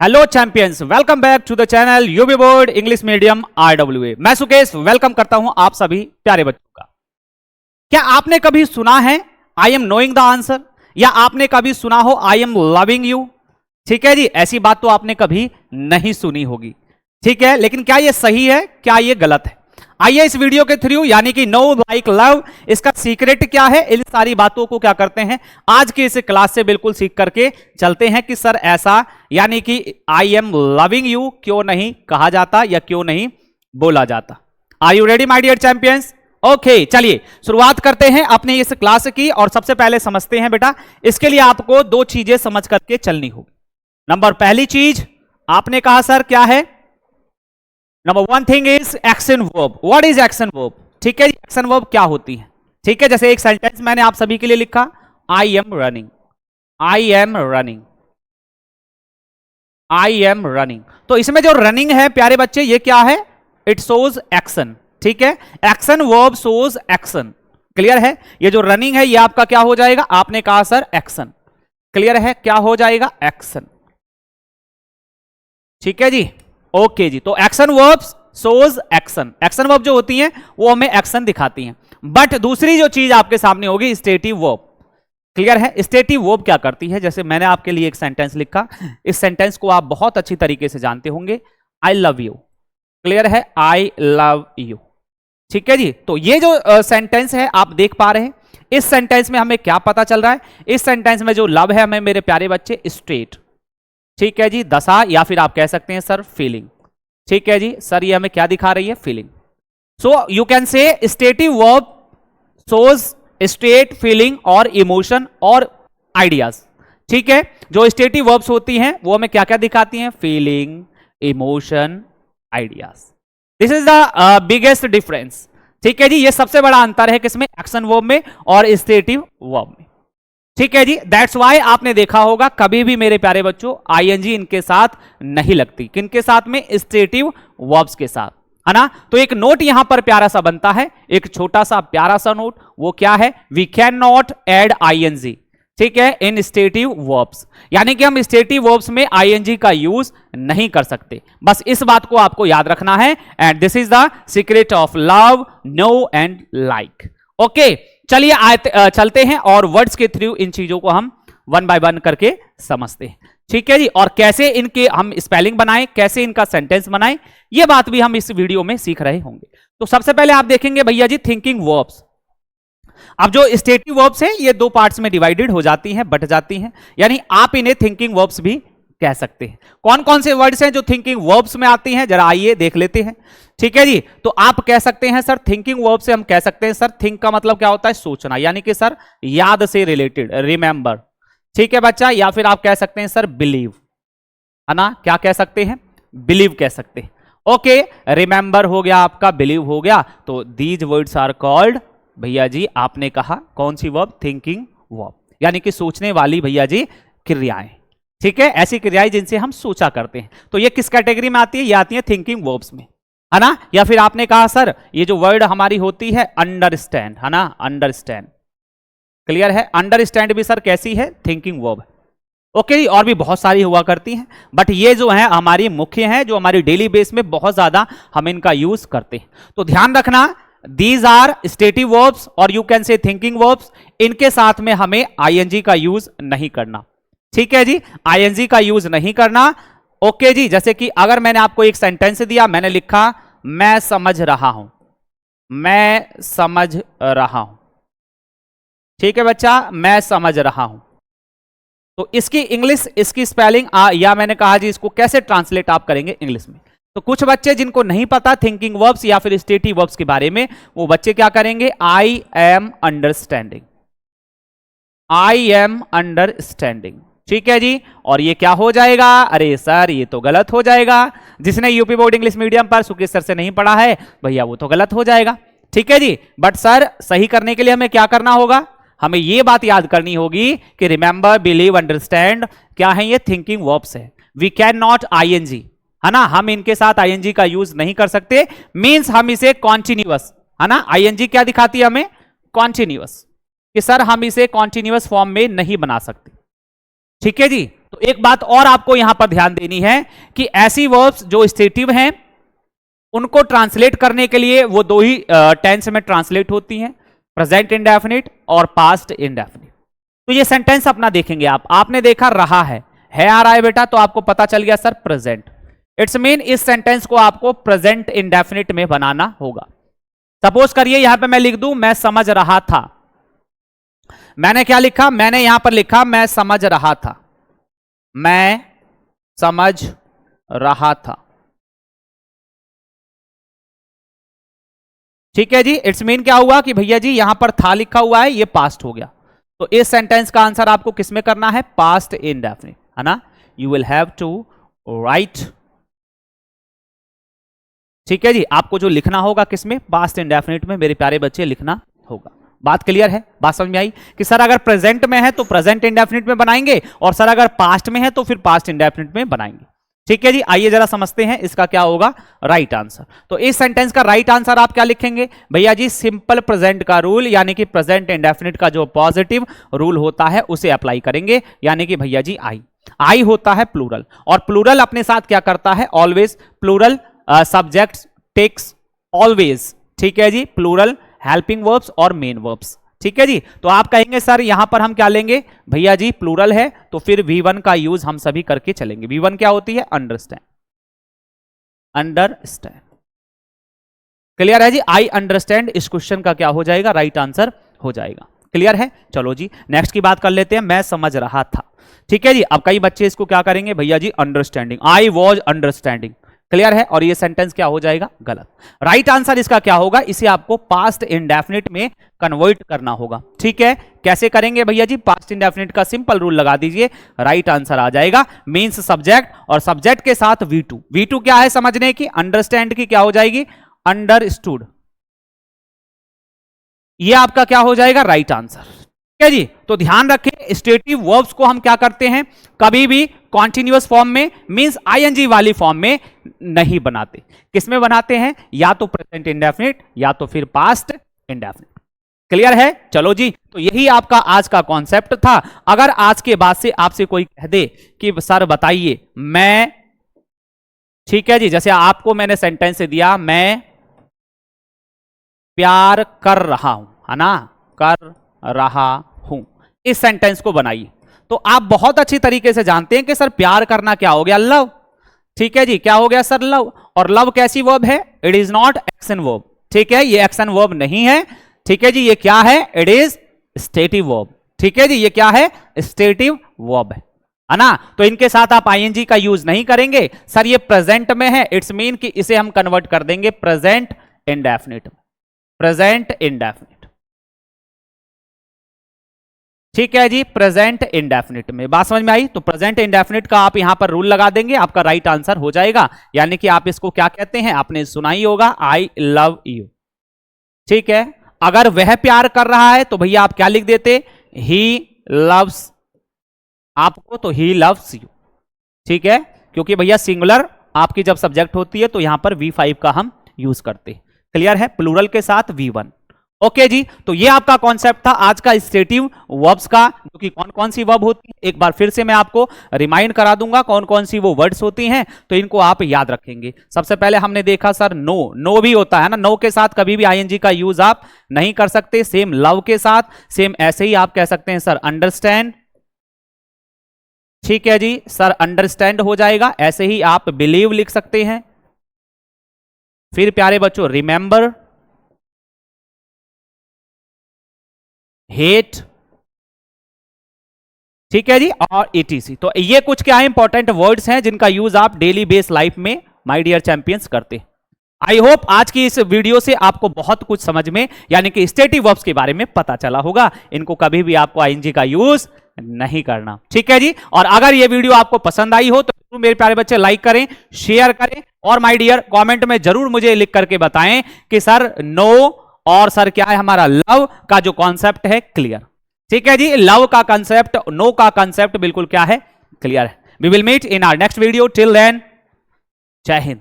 Hello champions, welcome back to the channel UP board English medium RWA। मैं Sukesh welcome करता हूं आप सभी प्यारे बच्चों का। क्या आपने कभी सुना है I am knowing the answer, या आपने कभी सुना हो आई एम लविंग यू? ठीक है जी, ऐसी बात तो आपने कभी नहीं सुनी होगी। ठीक है, लेकिन क्या ये सही है, क्या ये गलत है? आइए इस वीडियो के थ्रू, यानी कि नो लाइक लव, इसका सीक्रेट क्या है, इन सारी बातों को क्या करते हैं आज के इस क्लास से बिल्कुल सीख करके चलते हैं कि सर ऐसा यानी कि आई एम लविंग यू क्यों नहीं कहा जाता या क्यों नहीं बोला जाता। Are you ready my dear champions? Okay, चलिए शुरुआत करते हैं अपनी इस क्लास की। और सबसे पहले समझते हैं बेटा, इसके लिए आपको दो चीजें समझ करके चलनी होगी। नंबर पहली चीज आपने कहा सर क्या है? Number one thing is action verb. What is action verb? ठीक है जी, एक्शन वर्ब क्या होती है? ठीक है, जैसे एक सेंटेंस मैंने आप सभी के लिए लिखा, I am running, I am running, I am running. तो इसमें जो रनिंग है प्यारे बच्चे, ये क्या है? It shows action. ठीक है, action verb shows action. Clear है? ये जो रनिंग है ये आपका क्या हो जाएगा? आपने कहा सर एक्शन। क्लियर है? क्या हो जाएगा? एक्शन। ठीक है जी, ओके जी। तो action verbs shows action. Action verb जो होती हैं वो हमें एक्शन दिखाती हैं। बट दूसरी जो चीज आपके सामने होगी स्टेटिव वर्ब। क्लियर है? स्टेटिव वर्ब क्या करती है? जैसे मैंने आपके लिए एक सेंटेंस लिखा, इस सेंटेंस को आप बहुत अच्छी तरीके से जानते होंगे, आई लव यू। क्लियर है? I love you. ठीक है जी, तो ये जो सेंटेंस है आप देख पा रहे हैं, इस सेंटेंस में हमें क्या पता चल रहा है? इस सेंटेंस में जो लव है हमें मेरे प्यारे बच्चे स्टेट, ठीक है जी, दशा, या फिर आप कह सकते हैं सर फीलिंग। ठीक है जी सर, ये हमें क्या दिखा रही है? Feeling. So you can say stative verb shows state, feeling और इमोशन और आइडियाज। ठीक है, जो स्टेटिव वर्ब्स होती हैं वो हमें क्या क्या दिखाती हैं? Feeling, emotion, ideas. This is the biggest difference. ठीक है जी, ये सबसे बड़ा अंतर है किसमें? एक्शन वर्ब में और स्टेटिव वर्ब में। ठीक है जी, दैट्स वाई आपने देखा होगा कभी भी मेरे प्यारे बच्चों आईएनजी इनके साथ नहीं लगती। किनके साथ में? स्टेटिव वर्ब्स के साथ, है ना? तो एक नोट यहां पर प्यारा सा बनता है, एक छोटा सा प्यारा सा नोट। वो क्या है? We can not add ING, ठीक है, इन स्टेटिव वर्ब्स। यानी कि हम स्टेटिव वर्ब्स में आईएनजी का यूज नहीं कर सकते। बस इस बात को आपको याद रखना है। And this is the secret of love, no and like. Okay, चलिए चलते हैं और वर्ड्स के थ्रू इन चीजों को हम वन बाय वन करके समझते हैं। ठीक है जी, और कैसे इनके हम स्पेलिंग बनाएं, कैसे इनका सेंटेंस बनाएं, ये बात भी हम इस वीडियो में सीख रहे होंगे। तो सबसे पहले आप देखेंगे भैया जी थिंकिंग वर्ब्स। अब जो स्टेटिव वर्ब्स हैं ये दो पार्ट्स में डिवाइडेड हो जाती हैं, बट जाती हैं, यानी आप इन्हें थिंकिंग वर्ब्स भी कह सकते हैं। कौन कौन से वर्ड्स हैं जो थिंकिंग वर्ब्स में आती हैं, जरा आइए देख लेते हैं। ठीक है जी, तो आप कह सकते हैं सर थिंकिंग वर्ब से हम कह सकते हैं सर, थिंक का मतलब क्या होता है? सोचना, यानी कि सर याद से रिलेटेड, रिमेंबर। ठीक है बच्चा, या फिर आप कह सकते हैं सर बिलीव, है ना? क्या कह सकते हैं? बिलीव कह सकते हैं। ओके, रिमेंबर हो गया आपका, बिलीव हो गया। तो दीज वर्ड्स आर कॉल्ड, भैया जी आपने कहा कौन सी वर्ब? थिंकिंग वर्ब, यानी कि सोचने वाली भैया जी क्रियाएं। ठीक है, ऐसी क्रियाएं जिनसे हम सोचा करते हैं। तो ये किस कैटेगरी में आती है? ये आती है थिंकिंग वर्ब्स में, है ना? या फिर आपने कहा सर ये जो वर्ड हमारी होती है अंडरस्टैंड, है ना? अंडरस्टैंड। क्लियर है? अंडरस्टैंड भी सर कैसी है? Thinking verb. ओके, और भी बहुत सारी हुआ करती हैं, बट ये जो है हमारी मुख्य है, जो हमारी डेली बेस में बहुत ज्यादा हम इनका यूज करते हैं। तो ध्यान रखना, दीज आर स्टेटिव वर्ब्स और you can say thinking verbs. इनके साथ में हमें आईएनजी का यूज नहीं करना। ठीक है जी, आईएनजी का यूज नहीं करना। ओके जी, जैसे कि अगर मैंने आपको एक सेंटेंस दिया, मैंने लिखा मैं समझ रहा हूं, मैं समझ रहा हूं। ठीक है बच्चा, मैं समझ रहा हूं। तो इसकी इंग्लिश, इसकी स्पेलिंग या मैंने कहा जी इसको कैसे ट्रांसलेट आप करेंगे इंग्लिश में। तो कुछ बच्चे जिनको नहीं पता थिंकिंग वर्ब्स या फिर स्टेटिव वर्ब्स के बारे में, वो बच्चे क्या करेंगे? I am understanding, I am understanding. ठीक है जी, और ये क्या हो जाएगा? अरे सर ये तो गलत हो जाएगा। जिसने यूपी बोर्ड इंग्लिश मीडियम पर सुकेश सर से नहीं पढ़ा है भैया वो तो गलत हो जाएगा। ठीक है जी, बट सर सही करने के लिए हमें क्या करना होगा? हमें ये बात याद करनी होगी कि रिमेंबर, बिलीव, अंडरस्टैंड क्या है? ये थिंकिंग वर्ब्स है। वी कैन नॉट आईएनजी, है ना? हम इनके साथ आईएनजी का यूज नहीं कर सकते। मींस हम इसे कॉन्टिन्यूअस, है ना? आईएनजी क्या दिखाती है हमें? कॉन्टिन्यूअस, कि सर हम इसे कॉन्टिन्यूअस फॉर्म में नहीं बना सकते। ठीक है जी। तो एक बात और आपको यहां पर ध्यान देनी है कि ऐसी वर्ब्स जो स्टेटिव हैं उनको ट्रांसलेट करने के लिए वो दो ही टेंस में ट्रांसलेट होती हैं, प्रेजेंट इंडेफिनिट और पास्ट इंडेफिनिट। तो ये सेंटेंस अपना देखेंगे आपने देखा रहा है आ रहा है बेटा, तो आपको पता चल गया सर प्रेजेंट। इट्स मीन इस सेंटेंस को आपको प्रेजेंट इंडेफिनिट में बनाना होगा। सपोज करिए यहां पे मैं लिख दूं मैं समझ रहा था। मैंने क्या लिखा, मैंने यहां पर लिखा मैं समझ रहा था, मैं समझ रहा था। ठीक है जी। इट्स मीन क्या हुआ कि भैया जी यहां पर था लिखा हुआ है, ये पास्ट हो गया। तो इस सेंटेंस का आंसर आपको किसमें करना है, पास्ट इंडेफिनिट, है ना। You will have to write. ठीक है जी। आपको जो लिखना होगा किसमें, पास्ट इंडेफिनिट में मेरे प्यारे बच्चे लिखना होगा। बात क्लियर है, बात समझ में आई कि सर अगर प्रेजेंट में है तो प्रेजेंट इंडेफिनिट में बनाएंगे, और सर अगर पास्ट में है तो फिर पास्ट इंडेफिनिट में बनाएंगे। ठीक है जी। आइए जरा समझते हैं इसका क्या होगा राइट आंसर। तो इस सेंटेंस का राइट आंसर आप क्या लिखेंगे भैया जी, सिंपल प्रेजेंट का रूल, यानी कि प्रेजेंट इंडेफिनिट का जो पॉजिटिव रूल होता है उसे अप्लाई करेंगे, यानी कि भैया जी आई होता है प्लूरल, और प्लूरल अपने साथ क्या करता है, always plural subject takes always. ठीक है जी। प्लूरल हेल्पिंग वर्ब्स और मेन वर्ब्स। ठीक है जी। तो आप कहेंगे सर यहां पर हम क्या लेंगे भैया जी, प्लूरल है तो फिर V1 का यूज हम सभी करके चलेंगे। V1 क्या होती है, अंडरस्टैंड। अंडरस्टैंड क्लियर है जी। आई अंडरस्टैंड इस क्वेश्चन का क्या हो जाएगा, राइट आंसर हो जाएगा। क्लियर है। चलो जी नेक्स्ट की बात कर लेते हैं, मैं समझ रहा था। ठीक है जी। अब कई बच्चे इसको क्या करेंगे भैया जी, understanding, I was understanding. Clear है। और ये सेंटेंस क्या हो जाएगा, गलत। राइट आंसर इसका क्या होगा, इसे आपको पास्ट इंडेफिनिट में कन्वर्ट करना होगा। ठीक है। कैसे करेंगे भैया जी, पास्ट इंडेफिनिट का सिंपल रूल लगा दीजिए, राइट आंसर आ जाएगा। मींस सब्जेक्ट, और सब्जेक्ट के साथ V2। V2 क्या है समझने की, अंडरस्टैंड की क्या हो जाएगी, अंडरस्टूड। ये आपका क्या हो जाएगा, राइट आंसर। ठीक है जी। तो ध्यान रखें स्टेटिव वर्ब्स को हम क्या करते हैं, कभी भी कॉन्टिन्यूअस फॉर्म में मींस आईएनजी वाली फॉर्म में नहीं बनाते। किसमें बनाते हैं, या तो प्रेजेंट इंडेफिनिट या तो फिर पास्ट इंडेफिनिट। क्लियर है। चलो जी। तो यही आपका आज का कॉन्सेप्ट था। अगर आज के बाद से आपसे कोई कह दे कि सर बताइए मैं, ठीक है जी, जैसे आपको मैंने सेंटेंस दिया मैं प्यार कर रहा हूं, है ना, कर रहा हूं, इस सेंटेंस को बनाइए। तो आप बहुत अच्छी तरीके से जानते हैं कि सर प्यार करना क्या हो गया, लव। ठीक है जी। क्या हो गया सर, लव। और लव कैसी वर्ब है, it is not action verb. ठीक है, ये एक्शन वर्ब नहीं है। ठीक है जी। ये क्या है, इट इज स्टेटिव वर्ब। ठीक है जी। ये क्या है, स्टेटिव वर्ब है ना। तो इनके साथ आप आईएनजी का यूज नहीं करेंगे। सर ये प्रेजेंट में है, इट्स मीन कि इसे हम कन्वर्ट कर देंगे प्रेजेंट इंडेफिनिट में, प्रेजेंट इंडेफिनिट। ठीक है जी। प्रेजेंट इंडेफिनिट में बात समझ में आई। तो प्रेजेंट इंडेफिनिट का आप यहां पर रूल लगा देंगे, आपका राइट आंसर हो जाएगा। यानी कि आप इसको क्या कहते हैं, आपने सुना ही होगा, आई लव यू। ठीक है। अगर वह प्यार कर रहा है तो भैया आप क्या लिख देते, ही लव्स आपको, तो ही लव्स यू। ठीक है। क्योंकि भैया सिंगुलर आपकी जब सब्जेक्ट होती है तो यहां पर V5 का हम यूज करते हैं। क्लियर है। प्लूरल के साथ V1। ओके जी। तो ये आपका कॉन्सेप्ट था आज का स्टेटिव वर्ब्स का, जो कि कौन कौन सी वर्ब होती है, एक बार फिर से मैं आपको रिमाइंड करा दूंगा कौन कौन सी वो वर्ड्स होती हैं, तो इनको आप याद रखेंगे। सबसे पहले हमने देखा सर नो, नो भी होता है ना, नो के साथ कभी भी आईएनजी का यूज आप नहीं कर सकते। सेम लव के साथ, सेम ऐसे ही आप कह सकते हैं सर अंडरस्टैंड। ठीक है जी। सर अंडरस्टैंड हो जाएगा। ऐसे ही आप बिलीव लिख सकते हैं। फिर प्यारे बच्चों रिमेंबर, हेट। ठीक है जी। और ETC। तो ये कुछ क्या है इंपॉर्टेंट वर्ड्स हैं जिनका यूज आप डेली बेस लाइफ में माय डियर चैंपियंस करते हैं। आई होप आज की इस वीडियो से आपको बहुत कुछ समझ में, यानी कि स्टेटिव वर्ब्स के बारे में पता चला होगा। इनको कभी भी आपको आईएनजी का यूज नहीं करना। ठीक है जी। और अगर ये वीडियो आपको पसंद आई हो तो मेरे प्यारे बच्चे लाइक करें, शेयर करें, और माय डियर कमेंट में जरूर मुझे लिख करके बताएं कि सर नो और सर क्या है हमारा लव का जो कॉन्सेप्ट है क्लियर। ठीक है जी। लव का कॉन्सेप्ट, नो का कॉन्सेप्ट बिल्कुल क्या है, क्लियर है। We will meet in our next video. Till then जय हिंद।